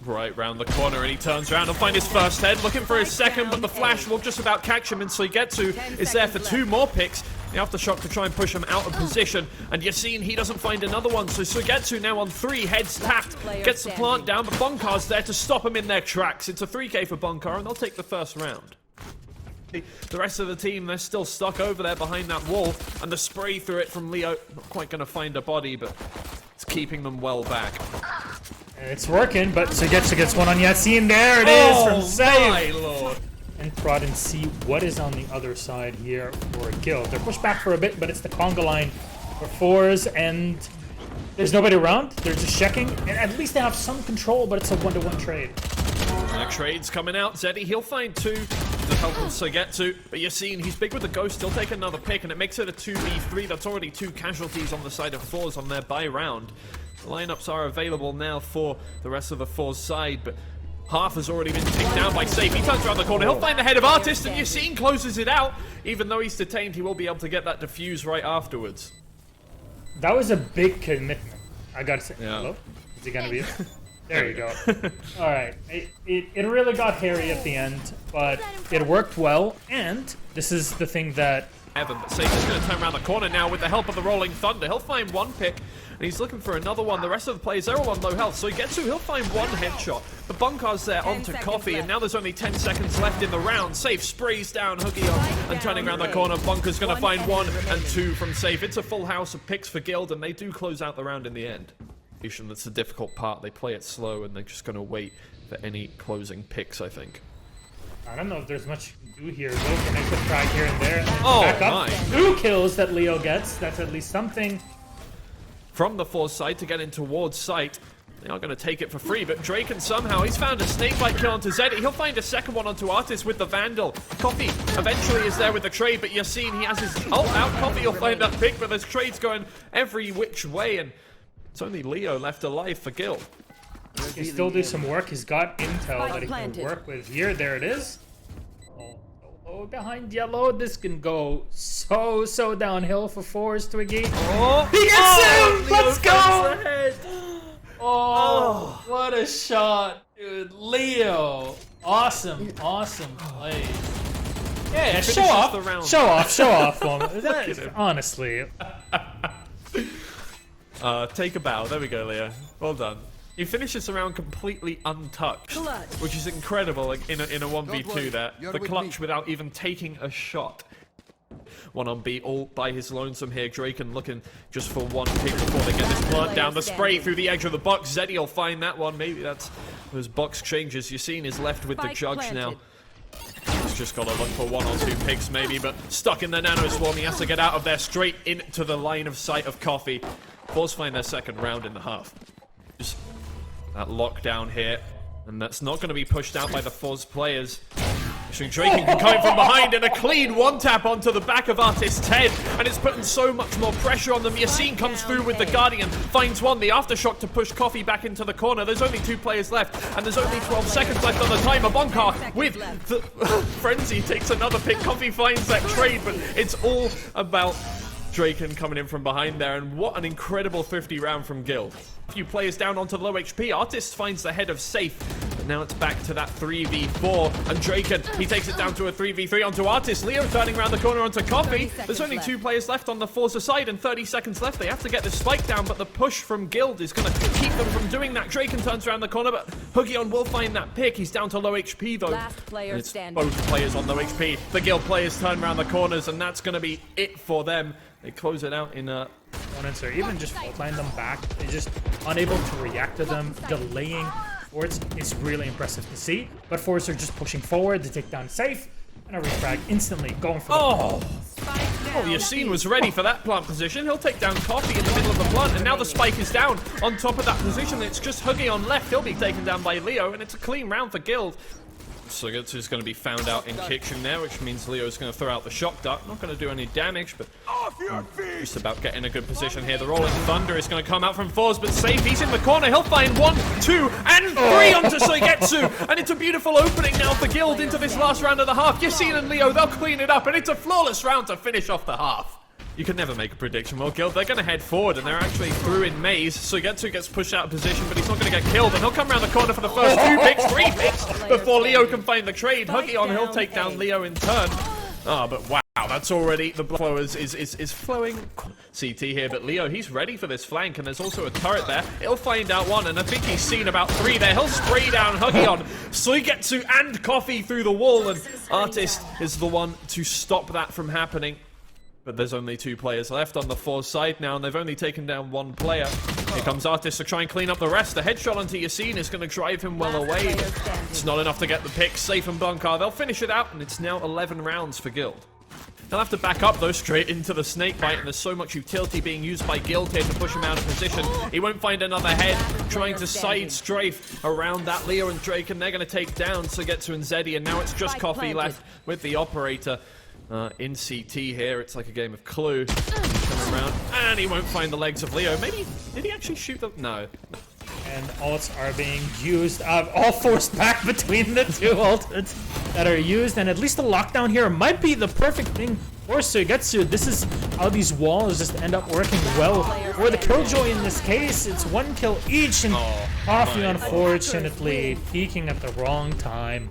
Right round the corner, and he turns around. He'll find his first head, looking for his second, but the flash will just about catch him, and Soigetsu is there for 2 more picks. The aftershock to try and push him out of position, and Yassine, he doesn't find another one, so Soigetsu now on 3, heads tapped, gets the plant down, but Bunkar's there to stop him in their tracks. It's a 3K for Bunkar, and they'll take the first round. The rest of the team, they're still stuck over there behind that wall, and the spray through it from Leo, not quite going to find a body, but it's keeping them well back. It's working, but Soigetsu gets one on Yassine. There it is from Save. My lord. And prod and see what is on the other side here for Guild. They're pushed back for a bit, but it's the conga line for Forze, and there's nobody around. They're just checking, and at least they have some control, but it's a 1-to-1 trade. Trade's coming out. Zeddy, he'll find 2 to help him Soigetsu, but Yassine, he's big with the ghost. He'll take another pick, and it makes it a 2v3. That's already 2 casualties on the side of Forze on their buy round. The lineups are available now for the rest of the Forze side, but half has already been taken down by Safe. He turns around the corner. He'll find the head of Artist, and Yassine closes it out. Even though he's detained, he will be able to get that defuse right afterwards. That was a big commitment. I gotta say. Yeah. Hello? Is he gonna be? There you go. All right. It really got hairy at the end, but it worked well. And this is the thing that Evan, but Safe is going to turn around the corner now with the help of the Rolling Thunder. He'll find 1 pick, and he's looking for another one. The rest of the players, they're all on low health, so he'll find 1 headshot. The Bunkar's there onto Coffee, and now there's only 10 seconds left in the round. Safe sprays down Hoogie on, and turning around the corner, Bunkar's going to find 1 and 2 from Safe. It's a full house of picks for Guild, and they do close out the round in the end. That's the difficult part. They play it slow, and they're just going to wait for any closing picks, I think. I don't know if there's much you can do here. Go for a quick frag here and there. Oh, back up. my. 2 kills that Leo gets. That's at least something. From the Forze side to get in towards sight. They are going to take it for free, but Draken somehow, he's found a snakebite kill onto Zeddy. He'll find a second one onto Artist with the Vandal. Coffee eventually is there with the trade, but Yassine, he has his ult out. Coffee will find that pick, but there's trades going every which way, and it's only Leo left alive for Guild. He can still do some work. He's got intel that he can work with here. There it is. Oh, behind yellow. This can go so downhill for Forze Twiggy. Oh, he gets him! Let's go! Oh, what a shot, dude. Leo. Awesome play. Yeah, show off. Honestly. Take a bow. There we go, Leo. Well done. He finishes the round completely untouched, which is incredible in a 1v2 there. The clutch without even taking a shot. 1 on B, all by his lonesome here. Draken looking just for 1 pick before they get this plant down. The spray through the edge of the box. Zeddy will find that one. Maybe that's those box changes. Yassine is left with the judge now. He's just got to look for 1 or 2 picks maybe, but stuck in the nano swarm. He has to get out of there straight into the line of sight of Coffee. Forze find their second round in the half. Just that lockdown here, and that's not going to be pushed out by the Forze players. Draken can come in from behind, and a clean 1-tap onto the back of Artist's head, and it's putting so much more pressure on them. Yassine comes through with the Guardian, finds 1, the aftershock to push Coffee back into the corner. There's only 2 players left, and there's only 12 seconds left on the timer. Bunkar with the Frenzy takes another pick. Coffee finds that trade, but it's all about Draken coming in from behind there, and what an incredible 50 round from Guild. A few players down onto low HP. Artist finds the head of Safe, but now it's back to that 3v4, and Draken, he takes it down to a 3v3 onto Artist. Leo turning around the corner onto Coffee. There's only 2 players left on the Forza side, and 30 seconds left. They have to get the spike down, but the push from Guild is going to keep them from doing that. Draken turns around the corner, but Huggion will find that pick. He's down to low HP though. And it's both players on low HP. The Guild players turn around the corners, and that's going to be it for them. They close it out in a... Opponents are even just faultline them back. They're just unable to react to them, delaying. Forze is really impressive to see. But Forze are just pushing forward to take down Safe, and a refrag instantly going for the Oh, Yassine was ready for that plant position. He'll take down Coffee in the middle of the plant, and now the spike is down on top of that position. It's just Huggion left. He'll be taken down by Leo, and it's a clean round for Guild. Soigetsu's going to be found out in kitchen there, which means Leo's going to throw out the shock dart. Not going to do any damage, but just about getting a good position here. The Rolling Thunder is going to come out from Forze, but Safe, he's in the corner. He'll find 1, 2, and 3 onto Soigetsu. And it's a beautiful opening now for Guild into this last round of the half. Yassine and Leo, they'll clean it up, and it's a flawless round to finish off the half. You can never make a prediction. Well, Guild, they're going to head forward, and they're actually through in Maze. Suigetsu gets pushed out of position, but he's not going to get killed, and he'll come around the corner for the first 2 picks, 3 picks, before Leo can find the trade. Huggy he'll take down Leo in turn. Oh, but wow, that's already, the blood flow is flowing. CT here, but Leo, he's ready for this flank, and there's also a turret there. He'll find out one, and I think he's seen about 3 there. He'll spray down Huggy Suigetsu and Coffee through the wall, and Artist is the one to stop that from happening. But there's only 2 players left on the Forze side now, and they've only taken down 1 player. Here comes Artist to try and clean up the rest. The headshot onto Yassine is going to drive him well away. It's not enough to get the pick. Safe and Bunker, they'll finish it out, and it's now 11 rounds for Guild. They'll have to back up, though, straight into the snake bite, and there's so much utility being used by Guild here to push him out of position. He won't find another head, trying to side strafe around that Leo and Drake, and they're going to take down Suigetsu and Zeddy, and now it's just Coffee left with the operator. In CT here, it's like a game of Clue. Coming around, and he won't find the legs of Leo. Maybe, did he actually shoot them? No. And ults are being used, all forced back between the 2 ults that are used, and at least the lockdown here might be the perfect thing for Suigetsu. This is how these walls just end up working well. For the Killjoy in this case, it's 1 kill each, and Coffee unfortunately peeking at the wrong time.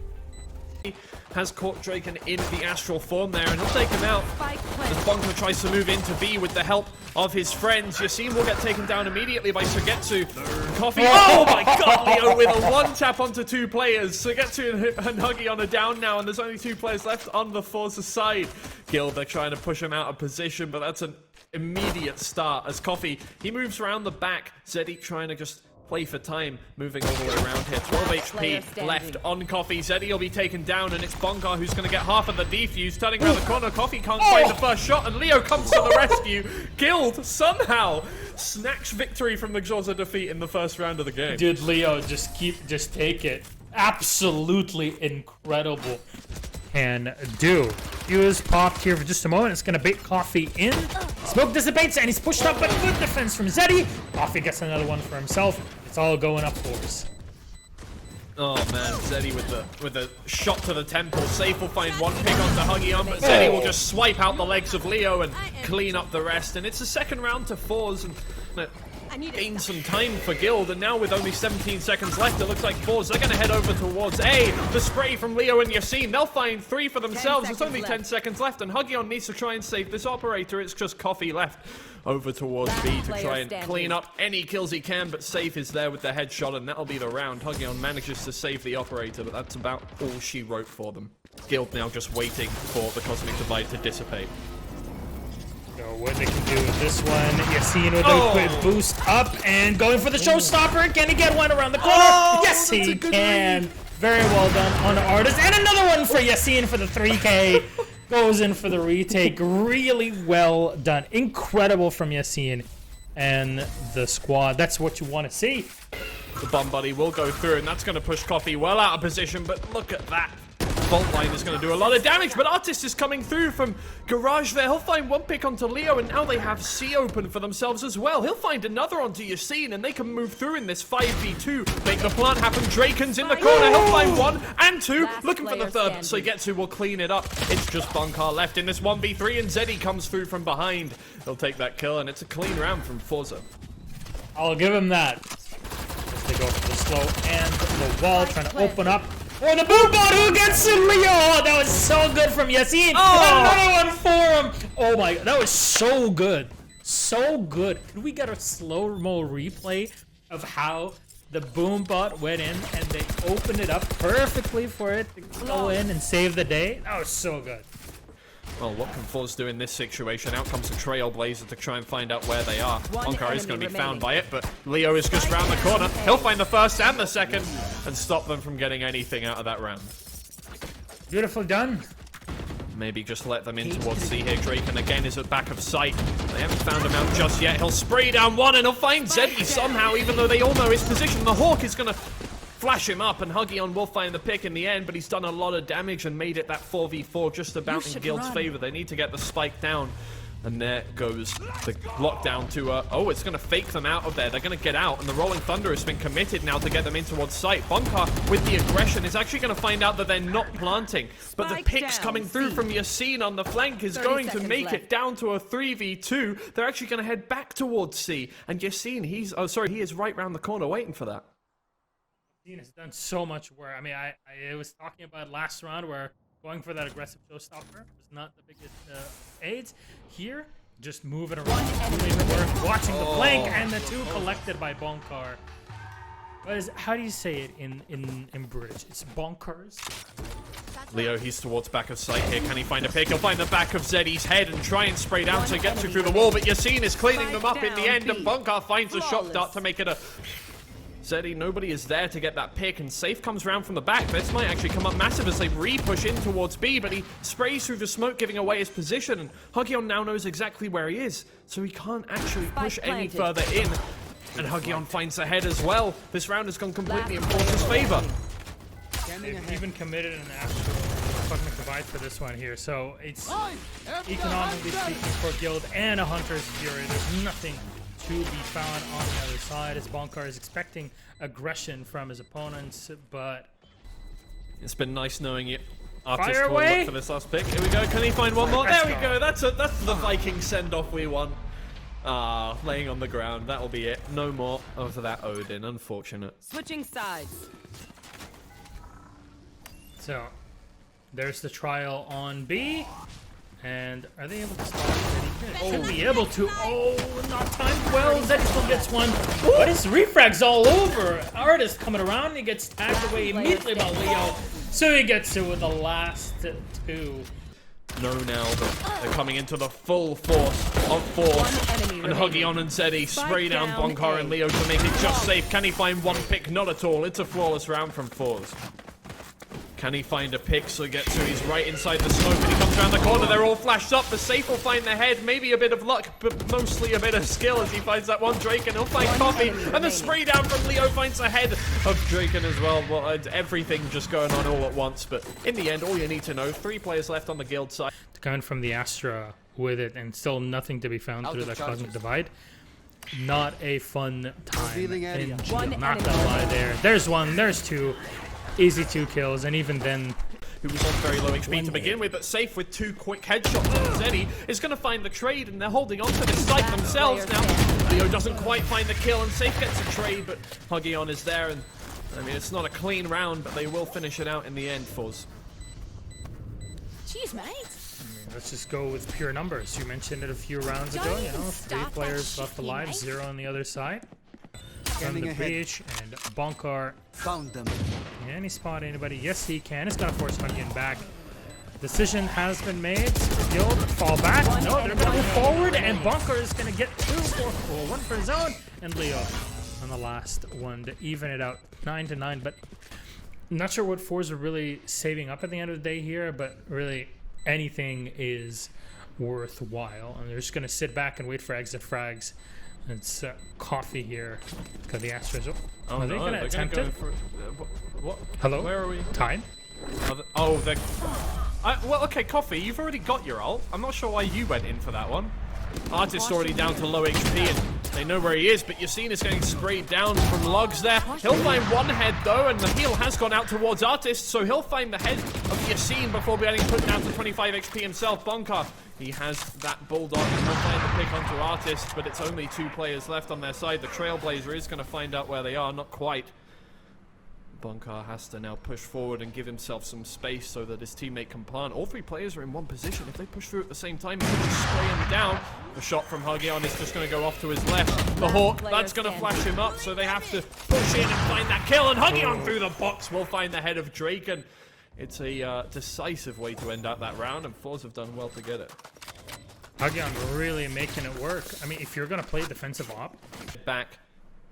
Has caught Draken in the astral form there, and he'll take him out as Bunker tries to move into B with the help of his friends. Yassine will get taken down immediately by Suigetsu. Coffee, oh my god, Leo with a 1-tap onto 2 players. Suigetsu and Huggy are down now, and there's only 2 players left on the Forze side. Guild, they're trying to push him out of position, but that's an immediate start as Coffee, he moves around the back. Zeddy trying to just play for time, moving all the way around here. 12 HP left on Coffee. Zeddy will be taken down, and it's Bunker who's going to get half of the defuse. Turning around the corner, Coffee can't find the first shot, and Leo comes to the rescue. Guild somehow snatch victory from the Xorza defeat in the first round of the game. Dude, Leo, just take it. Absolutely incredible. Can do. Fuse popped here for just a moment. It's going to bait Coffee in. Smoke dissipates, and he's pushed up, but good defense from Zeddy. Coffee gets another one for himself. It's all going up Forze. Oh man, Zeddy with the shot to the temple. Safe will find 1 pick onto Huggy but Zeddy will just swipe out the legs of Leo and clean up the rest. And it's a second round to Forze, and gain some time for Guild, and now with only 17 seconds left, it looks like Forze, they're going to head over towards A. The spray from Leo and Yassine, they'll find 3 for themselves. There's only 10 seconds left, and Huggy needs to try and save this operator. It's just Coffee left over towards B to try and clean up any kills he can, but Safe is there with the headshot, and that'll be the round. Huggy manages to save the operator, but that's about all she wrote for them. Guild now just waiting for the Cosmic Divide to dissipate. What they can do with this one. Yassine with a quick boost up and going for the showstopper. Can he get one around the corner? Yes, he can. Very well done on Artist. And another one for Yassine for the 3K. Goes in for the retake. Really well done. Incredible from Yassine and the squad. That's what you want to see. The bomb buddy will go through, and that's going to push Coffee well out of position, but look at that. Bolt line is going to do a lot of damage, but Artist is coming through from Garage there. He'll find 1 pick onto Leo, and now they have C open for themselves as well. He'll find another onto Yassine, and they can move through in this 5v2. Make the plant happen. Draken's in the corner. He'll find 1 and 2. Looking for the third. Suigetsu will clean it up. It's just Bunker left in this 1v3, and Zeddy comes through from behind. He'll take that kill, and it's a clean round from Forze. I'll give him that. They go for the slow and the wall, trying to open up. Or the boom bot who gets in Leo! Oh, that was so good from Yassine! Another one for him! Oh my god, that was so good. So good. Could we get a slow-mo replay of how the boom bot went in and they opened it up perfectly for it to go in and save the day? That was so good. Well, what can Forze do in this situation? Out comes the Trailblazer to try and find out where they are. Bunker is going to be found by it, but Leo is just round the corner. He'll find the first and the second and stop them from getting anything out of that round. Beautiful done. Maybe just let them in towards C here. Draken again is at back of sight. They haven't found him out just yet. He'll spray down 1 and he'll find Zeddy somehow, even though they all know his position. The Hawk is going to flash him up, and Huggy will find the pick in the end, but he's done a lot of damage and made it that 4v4 just about in Guild's favor. They need to get the spike down. And there goes the lockdown to, oh, it's going to fake them out of there. They're going to get out, and the Rolling Thunder has been committed now to get them in towards sight. Bunker, with the aggression, is actually going to find out that they're not planting. But the picks coming through from Yassine on the flank is going to make it down to a 3v2. They're actually going to head back towards C. And Yassine, he is right round the corner waiting for that. Yassine has done so much work. I mean, I was talking about last round where going for that aggressive showstopper was not the biggest aids. Here, just moving around, doing the work, watching the flank, and the two collected by Bonkar. How do you say it in British? It's bonkers. Leo, he's towards back of sight here. Can he find a pick? He'll find the back of Zeddy's head and try and spray down to get through the wall, but Yassine is cleaning them up in the end, and Bonkar finds a shot dart to make it a... Zeddy, nobody is there to get that pick, and Safe comes round from the back. This might actually come up massive as they re-push in towards B, but he sprays through the smoke, giving away his position, and Huggion now knows exactly where he is, so he can't actually push any further in. And Huggion finds the head as well. This round has gone completely in Forze's favor. They've even committed an actual cosmic divide for this one here, so it's economically speaking for Guild and a Hunter's Fury. There's nothing to be found on the other side, as Bonkar is expecting aggression from his opponents, but it's been nice knowing you. Artist Fire will away! look for this last pick. Here we go. Can he find one more? There we go. That's the Viking send-off we want. Laying on the ground. That'll be it. No more of that Odin. Unfortunate. Switching sides. So, there's the trial on B. And are they able to stop Zeddy? Should be able to. Oh, not timed well. Zeddy still gets one. But his refrags all over. Artist coming around. He gets tagged away immediately by Leo. So he gets it with the last two. No, now they're coming into the full force of Forze. And Huggion and Zeddy spray down Bonkar and Leo to make it just safe. Can he find one pick? Not at all. It's a flawless round from Forze. Can he find a pick? So Getsu, he's right inside the smoke, and he comes around the corner. They're all flashed up. The Safe will find the head. Maybe a bit of luck, but mostly a bit of skill as he finds that one Draken. He'll find Coffee, and the spray down from Leo finds the head of Draken as well. Well, everything just going on all at once, but in the end, all you need to know, 3 players left on the Guild side. Coming from the Astra with it, and still nothing to be found through that Cosmic Divide. Not a fun time in Guild, not gonna lie there. There's one, there's two. Easy 2 kills, and even then... Who was on very low HP to begin with, but Safe with 2 quick headshots on Zeddy is going to find the trade, and they're holding on to this site themselves now. Leo doesn't quite find the kill, and Safe gets a trade, but Huggion is there, and I mean, it's not a clean round, but they will finish it out in the end, Forze. Jeez, mate. Let's just go with pure numbers. You mentioned it a few rounds ago, you know, 3 players left alive, 0 on the other side. From the breach, and Bonkar found them. Can he spot anybody? Yes, he can. It's gonna force Huggion back. Decision has been made. Guild fall back. No, they're gonna move forward, and Bonkar is gonna get 2 for 1 for his own, and Leo on the last one to even it out, 9-9. But I'm not sure what Forze are really saving up at the end of the day here, but really anything is worthwhile, and they're just gonna sit back and wait for exit frags. It's Coffee here. Got the Astros. Oh, are they going to attempt it? What? Hello? Where are we? Tied? Oh, they're... well, okay, Coffee, you've already got your ult. I'm not sure why you went in for that one. Artist's already down to low HP, and they know where he is, but Yassine is getting sprayed down from Lugs there. He'll find one head, though, and the heal has gone out towards Artist, so he'll find the head of Yassine before getting put down to 25 HP himself. Bonkar, he has that Bulldog, and he'll find the pick onto Artist, but it's only 2 players left on their side. The Trailblazer is going to find out where they are, not quite. Bonkar has to now push forward and give himself some space so that his teammate can plant. All 3 players are in one position. If they push through at the same time, he can just spray him down. The shot from Huggion is just going to go off to his left. The Hawk, that's going to flash him up, so they have to push in and find that kill. And Huggion through the box will find the head of Draken. It's a decisive way to end out that round, and Forze have done well to get it. Huggion really making it work. I mean, if you're going to play defensive op. Back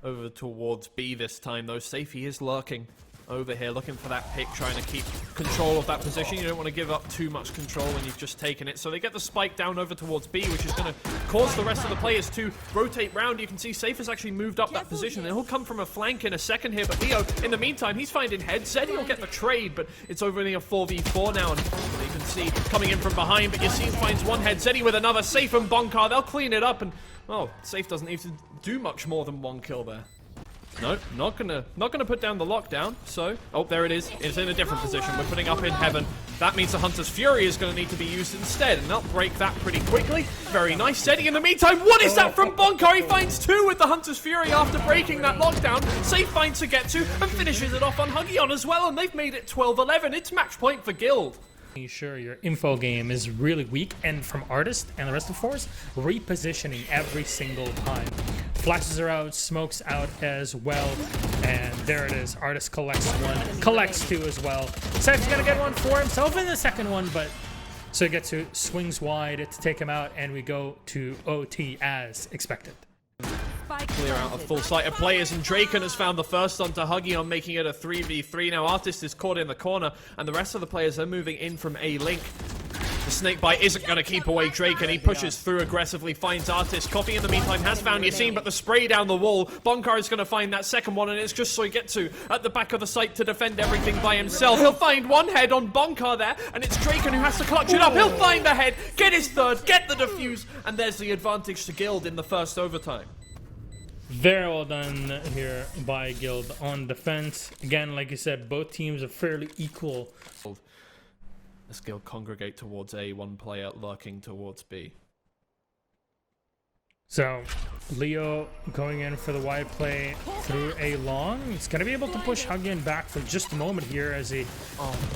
over towards B this time, though. Safe, he is lurking. over here, looking for that pick, trying to keep control of that position. You don't want to give up too much control when you've just taken it. So they get the spike down over towards B, which is going to cause the rest of the players to rotate round. You can see Safe has actually moved up that position, and he'll come from a flank in a second here. But Leo, in the meantime, he's finding heads. Zeddy will get the trade, but it's only a 4v4 now. And you can see coming in from behind, but Yassine finds one head. Zeddy with another. Safe and Bonkar, they'll clean it up, and well, Safe doesn't need to do much more than one kill there. No, not gonna put down the lockdown. So, oh, there it is. It's in a different position. We're putting up in heaven. That means the Hunter's Fury is going to need to be used instead, and they'll break that pretty quickly. Very nice. Zeddy in the meantime. What is that from Bonkar? He finds two with the Hunter's Fury after breaking that lockdown. Safe finds to get to and finishes it off on Huggion as well, and they've made it 12-11. It's match point for Guild. Sure, your info game is really weak, and from Artist and the rest of Forze, repositioning every single time. Flashes are out, smokes out as well, and there it is. Artist collects one, collects two as well. Safe's gonna get one for himself in the second one, but so he gets to swings wide to take him out, and we go to OT as expected. Clear out of full sight of players, and Draken has found the first onto Huggion, making it a 3v3. Now Artist is caught in the corner, and the rest of the players are moving in from A-Link. The snakebite isn't going to keep away Drake, and he pushes through aggressively, finds Artist. Coffee in the meantime has found Yassine, but the spray down the wall. Bonkar is going to find that second one, and it's just Soigetsu at the back of the site to defend everything by himself. He'll find one head on Bonkar there, and it's Draken who has to clutch it up. He'll find the head, get his third, get the defuse, and there's the advantage to Guild in the first overtime. Very well done here by Guild on defense. Again, like you said, both teams are fairly equal. This Guild congregate towards A, one player lurking towards B. So, Leo going in for the wide play through A long. He's going to be able to push Huggion back for just a moment here as he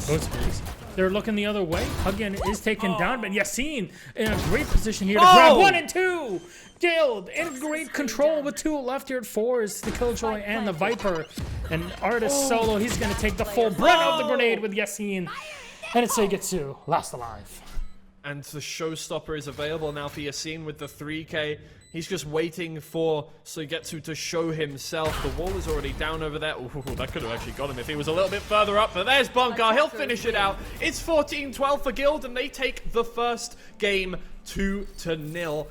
goes. They're looking the other way. Huggion is taken down, but Yassine in a great position here to grab 1 and 2. Guild in great control with 2 left here at Forze, the Killjoy and the Viper. And Artist solo, he's going to take the full brunt of the grenade with Yassine. And it's Soigetsu, last alive. And the showstopper is available now for Yassine with the 3K. He's just waiting for Soigetsu to show himself. The wall is already down over there. Ooh, that could have actually got him if he was a little bit further up. But there's Bonkar. He'll finish it out. It's 14-12 for Guild, and they take the first game 2-0.